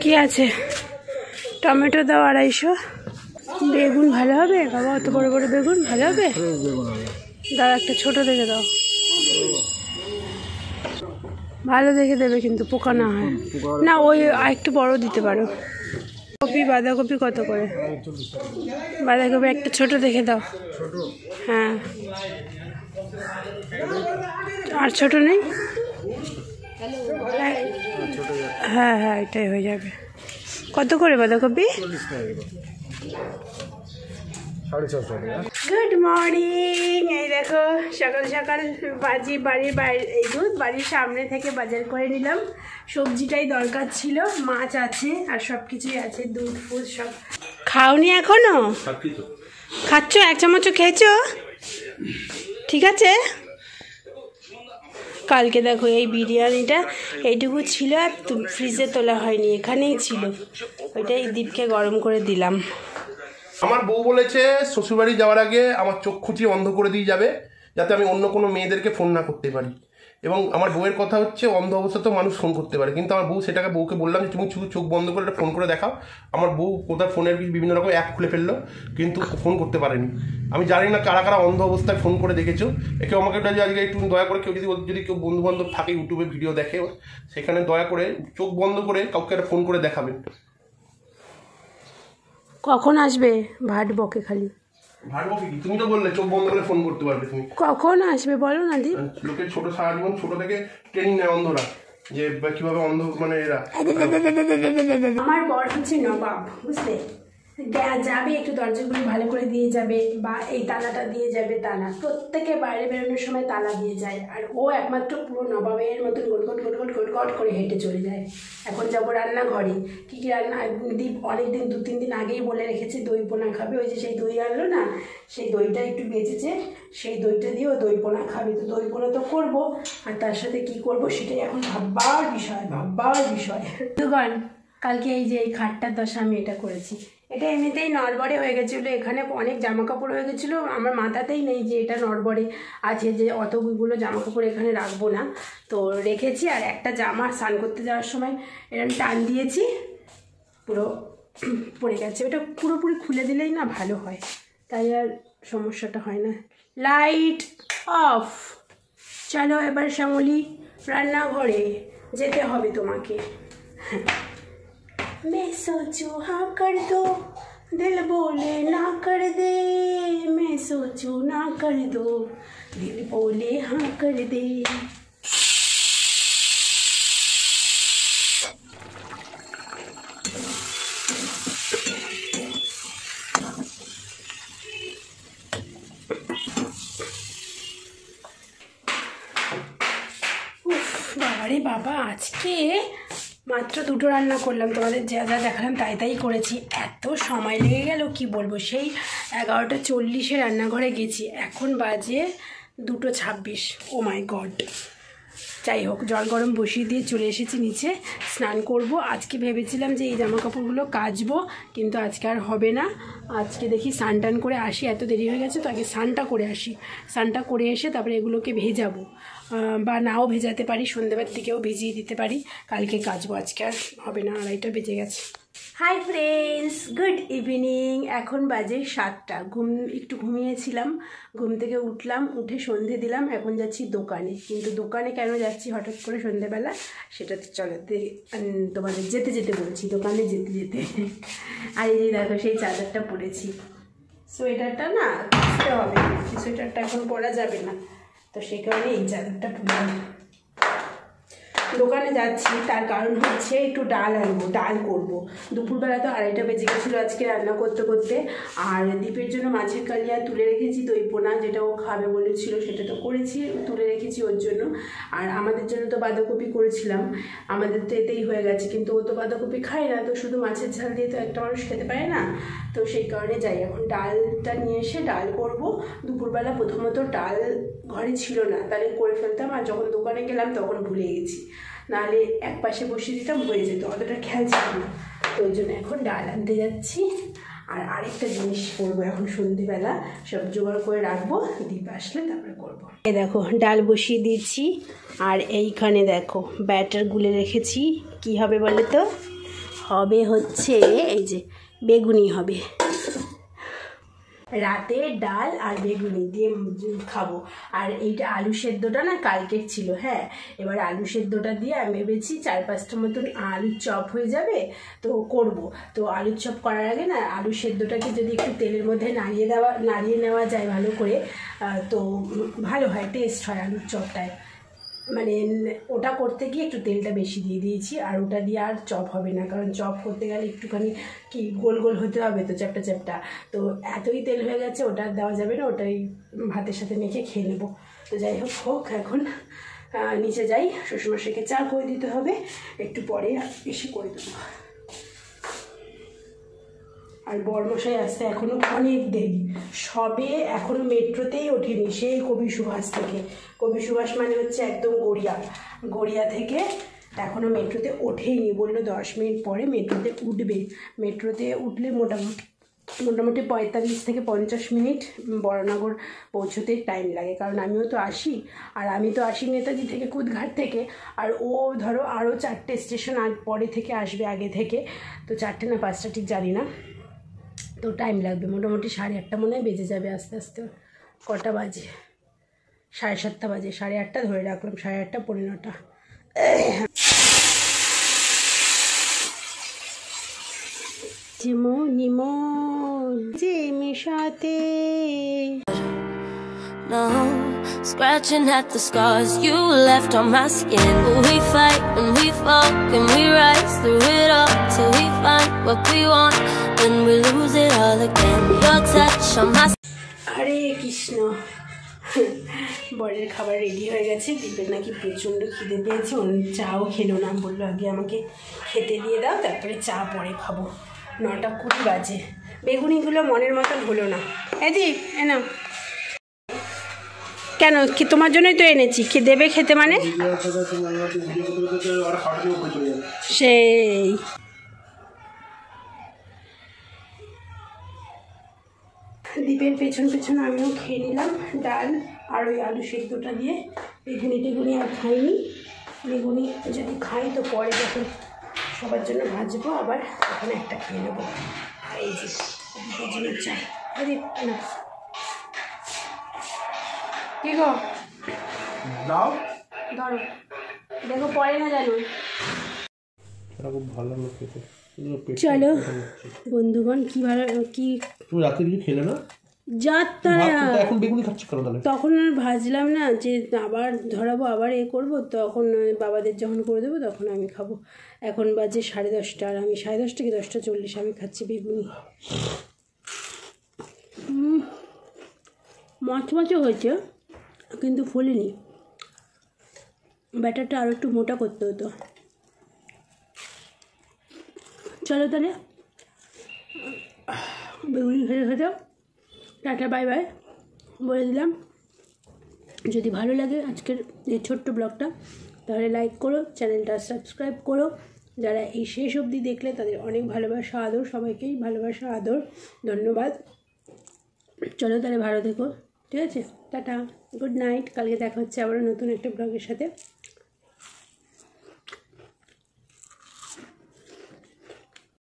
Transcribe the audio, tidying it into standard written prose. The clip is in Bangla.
কি আছে? টমেটো দাও 250। বেগুন ভালো হবে বাবা? অত বড় বড় বেগুন ভালো হবে? দাও একটা ছোট দেখে দাও, ভালো দেখে দেবে কিন্তু পোকা না হয়। না ওই আরেকটু বড় দিতে পারো। কপি বাঁধাকপি কত করে? বাঁধাকপি একটা ছোট দেখে দাও। হ্যাঁ, আর ছোট নেই? হ্যাঁ হ্যাঁ, এটাই হয়ে যাবে। কত করে বাঁধাকপি? Good morning. এই দেখো সকাল সকাল এই দুধ বাড়ির সামনে থেকে বাজার করে নিলাম। সবজিটাই দরকার ছিল, মাছ আছে আর সব কিছুই আছে, দুধ ফুল সব। খাওনি এখনো? খাচ্ছ? 1 চামচও খেয়েছো? ঠিক আছে। কালকে দেখো এই বিরিয়ানিটা এইটুকু ছিল আর ফ্রিজে তোলা হয়নি, এখানেই ছিল, ওইটাই দীপকে গরম করে দিলাম। আমার বউ বলেছে শ্বশুরবাড়ি যাওয়ার আগে আমার চোখ খুঁচিয়ে অন্ধ করে দিয়ে যাবে, যাতে আমি অন্য কোনো মেয়েদেরকে ফোন না করতে পারি। এবং আমার বউয়ের কথা হচ্ছে অন্ধ অবস্থাতেও মানুষ ফোন করতে পারে, কিন্তু আমার বউ সেটাকে বউকে বললাম যে তুমি শুধু চোখ বন্ধ করে একটা ফোন করে দেখাও। আমার বউ কোথায় ফোনের বিভিন্ন রকম অ্যাপ খুলে ফেললো, কিন্তু ফোন করতে পারেনি। আমি জানি না কারা কারা অন্ধ অবস্থায় ফোন করে দেখেছো। একে আমাকে আজকে একটু দয়া করে কেউ যদি কেউ বন্ধু বান্ধব থাকে ইউটিউবে ভিডিও দেখে, সেখানে দয়া করে চোখ বন্ধ করে কাউকে একটা ফোন করে দেখাবেন। কখন আসবে? ভাট বকে খালি। তুমি তো বললে চোখ বন্ধ করে ফোন করতে পারবে। তুমি কখন আসবে বলো না দি? লোকের ছোট সারা জীবন ছোট থেকে ট্রেনিং নেয় অন্ধরা, যে কিভাবে অন্ধ মানে এরা। আমার বর হচ্ছে নবাব, বুঝলে? যাবে একটু দরজাগুলো ভালো করে দিয়ে যাবে, বা এই তালাটা দিয়ে যাবে। তালা প্রত্যেকে বাইরে বেরোনোর সময় তালা দিয়ে যায়, আর ও একমাত্র পুরো নবাবের মতন গোটগট গোটগট গোটগট করে হেঁটে চলে যায়। এখন যাবো রান্নাঘরে, কী কী রান্না দীপ অনেকদিন 2-3 দিন আগেই বলে রেখেছে দই পোনা খাবে। ওই যে সেই দই আনলো না, সেই দইটা একটু বেঁচেছে, সেই দইটা দিয়েও দই পোনা খাবে। তো দই পোনা তো করবো, আর তার সাথে কি করব সেটাই এখন ভাববার বিষয়। দুগণ কালকে এই যে এই খাটটার দশা আমি এটা করেছি। এটা এমনিতেই নড়বড়ে হয়ে গেছিলো, এখানে অনেক জামা কাপড় হয়ে গেছিলো, আমার মাথাতেই নেই যে এটা নড়বড়ে আছে, যে অতগুলো জামা কাপড় এখানে রাখবো না। তো রেখেছি, আর একটা জামা স্নান করতে যাওয়ার সময় এরকম টান দিয়েছি, পুরো পড়ে গেছে। ওটা পুরোপুরি খুলে দিলেই না ভালো হয়, তাই আর সমস্যাটা হয় না। Light off. চলো এবার শ্যামলী রান্নাঘরে যেতে হবে তোমাকে। मैं सोचूं हाँ कर दो, दिल बोले ना कर दे। मैं सोचूं ना कर दो, दिल बोले हाँ कर दे। বাবারে বাবা, আজকে মাত্র 2টো রান্না করলাম, তোমাদের যা যা দেখালাম তাই করেছি। এত সময় লেগে গেল কি বলবো। সেই 11:40 রান্নাঘরে গেছি, এখন বাজে 2:26। ও মাই গড। যাই হোক, জল গরম বসিয়ে দিয়ে চলে এসেছি নিচে, স্নান করব। আজকে ভেবেছিলাম যে এই জামা কাপড়গুলো কাচবো, কিন্তু আজকে আর হবে না। আজকে দেখি স্নান টান করে আসি, এত দেরি হয়ে গেছে তো আগে স্নানটা করে আসি। স্নানটা করে এসে তারপরে এগুলোকে ভেজাবো, বা নাও ভেজাতে পারি, সন্ধ্যেবেলার দিকেও ভিজিয়ে দিতে পারি। কালকে কাচবো, আজকে আর হবে না, 2:30 বেজে গেছে। Hi friends, good evening. এখন বাজে 7টা। একটু ঘুমিয়েছিলাম, ঘুম থেকে উঠলাম, উঠে সন্ধে দিলাম। এখন যাচ্ছি দোকানে, কিন্তু দোকানে কেন যাচ্ছি হঠাৎ করে সন্ধেবেলা সেটা চলাতে তোমাদের যেতে যেতে বলছি, দোকানে যেতে যেতে। আর এই যে দেখো সেই চাদরটা পরেছি, সোয়েটারটা না কাচতে হবে, সোয়েটারটা এখন পরা যাবে না, তো সেই কারণে এই চাদরটা পরলাম। দোকানে যাচ্ছি তার কারণ হচ্ছে একটু ডাল আনবো, ডাল করবো। দুপুরবেলা তো 2:30 বেজে গেছিলো আজকে রান্না করতে করতে। আর দ্বীপের জন্য মাছের কালিয়া তুলে রেখেছি, দই পোনা যেটা ও খাবে বলেছিল সেটা তো করেছি, তুলে রেখেছি ওর জন্য। আর আমাদের জন্য তো বাঁধাকপি করেছিলাম, আমাদের তো এতেই হয়ে গেছে, কিন্তু ও তো বাঁধাকপি খায় না, তো শুধু মাছের ঝাল দিয়ে তো একটা মানুষ খেতে পারে না। তো সেই কারণে যাই এখন ডালটা নিয়ে এসে ডাল করব। দুপুরবেলা প্রথমত ডাল ঘরে ছিল না, তাহলে করে ফেলতাম, আর যখন দোকানে গেলাম তখন ভুলে গেছি, নাহলে এক পাশে বসিয়ে দিতাম হয়ে যেত, অতটা খেয়াল ছিল না। তো ওই জন্য এখন ডাল আনতে যাচ্ছি। আর আরেকটা জিনিস করবো, এখন সন্ধ্যেবেলা সব জোগাড় করে রাখবো, দীপ আসলে তারপরে করবো। এই দেখো ডাল বসিয়ে দিয়েছি, আর এইখানে দেখো ব্যাটার গুলে রেখেছি। কি হবে বলে তো? হবে হচ্ছে এই যে বেগুনি হবে, রাতে ডাল আর বেগুনি দিয়ে খাবো। আর এইটা আলু সেদ্ধটা না কালকের ছিল, হ্যাঁ, এবার আলু সেদ্ধটা দিয়ে আমি ভেবেছি 4-5টা মতন আলুর চপ হয়ে যাবে, তো করব। তো আলুর চপ করার আগে না আলু সেদ্ধটাকে যদি একটু তেলের মধ্যে নাড়িয়ে নেওয়া যায় ভালো করে, তো ভালো হয়, টেস্ট হয় আলুর চপটায়। মানে ওটা করতে গিয়ে একটু তেলটা বেশি দিয়ে দিয়েছি, আর ওটা দিয়ে আর চপ হবে না, কারণ চপ করতে গেলে একটুখানি কি গোল গোল হতে হবে, তো চ্যাপটা চ্যাপটা, তো এতই তেল হয়ে গেছে, ওটা দেওয়া যাবে না, ওটাই ভাতের সাথে মেখে খেয়ে নেবো। তো যাই হোক এখন নিচে যাই, শ্বশুরমশাইকে চা করে দিতে হবে, একটু পরে এসে করে দেবো। আর বড়মশাই আসতে এখনও অনেক দেরি, সবে এখনও মেট্রোতেই ওঠেনি, সেই কবি সুভাষ থেকে। কবি সুভাষ মানে হচ্ছে একদম গড়িয়া থেকে এখনও মেট্রোতে ওঠেইনি, বললো 10 মিনিট পরে মেট্রোতে উঠবে। মেট্রোতে উঠলে মোটামুটি 45 থেকে 50 মিনিট বড়নগর পৌঁছতে টাইম লাগে, কারণ আমিও তো আসি, আর আমি তো আসি নেতাজি থেকে, কুদঘাট থেকে, আর ও ধরো আরও 4টে স্টেশন পরে থেকে আসবে, আগে থেকে, তো 4টে না 5টা ঠিক জানি না, তো টাইম লাগবে, মোটামুটি 8:30 মনে হয় বেজে যাবে আস্তে আস্তে। কটা বাজে? 7:30 বাজে, 8:30 ধরে রাখলাম, 8:30 পৌনে 9টা। যে মিশাতে No, scratching at the scars you left on my skin. We fight and we fall and we rise through it all till we find what we want, then we lose it all again. Your touch on my হরে কৃষ্ণ। বরের খাবার রেডি হয়ে গেছে, দীপের নাকি প্রচণ্ড খিদে পেয়েছে, চাও খেলো না, বললো আগে আমাকে খেতে দিয়ে দাও, তারপরে চা পরে খাবো। 9:20 বাজে, বেগুনিগুলো মনের মতন হলো না। দীপ এনো, কেন কি তোমার জন্যই তো এনেছি, কি দেবে খেতে মানে? সেই দীপের পেছন পেছন আমিও খেয়ে নিলাম ডাল আর ওই আলু সেদ্ধটা দিয়ে। বেগুনি আর খাইনি, বেগুনি যদি খাই তো পরে যখন সবার জন্য ভাজবো আবার তখন একটা খেয়ে নেবো। এই যে দীপের জন্য চাই। না কি গো, ধরো, দেখো পরে না জানো। চলো বন্ধুগণ, কি ভালো কি তুমি রাতে কিছু খেলে না? এখন বেগুনি খাচ্ছি কেন তাহলে? তখন আর ভাজলাম না, যে আবার ধরাবো, আবার করবো, তখন বাবাদের যখন করে দেবো তখন আমি খাবো। এখন বাজে 10:30, আর আমি 10:30 কি 10:40 আমি খাচ্ছি বেগুনি। মচমচে হয়েছে কিন্তু ফুলিনি, ব্যাটারটা আরও একটু মোটা করতে হতো। চলো তাহলে বেগুনি খেতে টাটা বাই বাই বলে দিলাম। যদি ভালো লাগে আজকের এই ছোট্ট ব্লগটা, তাহলে লাইক করো, চ্যানেলটা সাবস্ক্রাইব করো। যারা এই শেষ অবধি দেখলে তাদের অনেক ভালোবাসা আদর, সবাইকেই ভালোবাসা আদর, ধন্যবাদ। চলো তাহলে ভালো থেকো, ঠিক আছে, টাটা, গুড নাইট। কালকে দেখা হচ্ছে আবার নতুন একটা ব্লগের সাথে।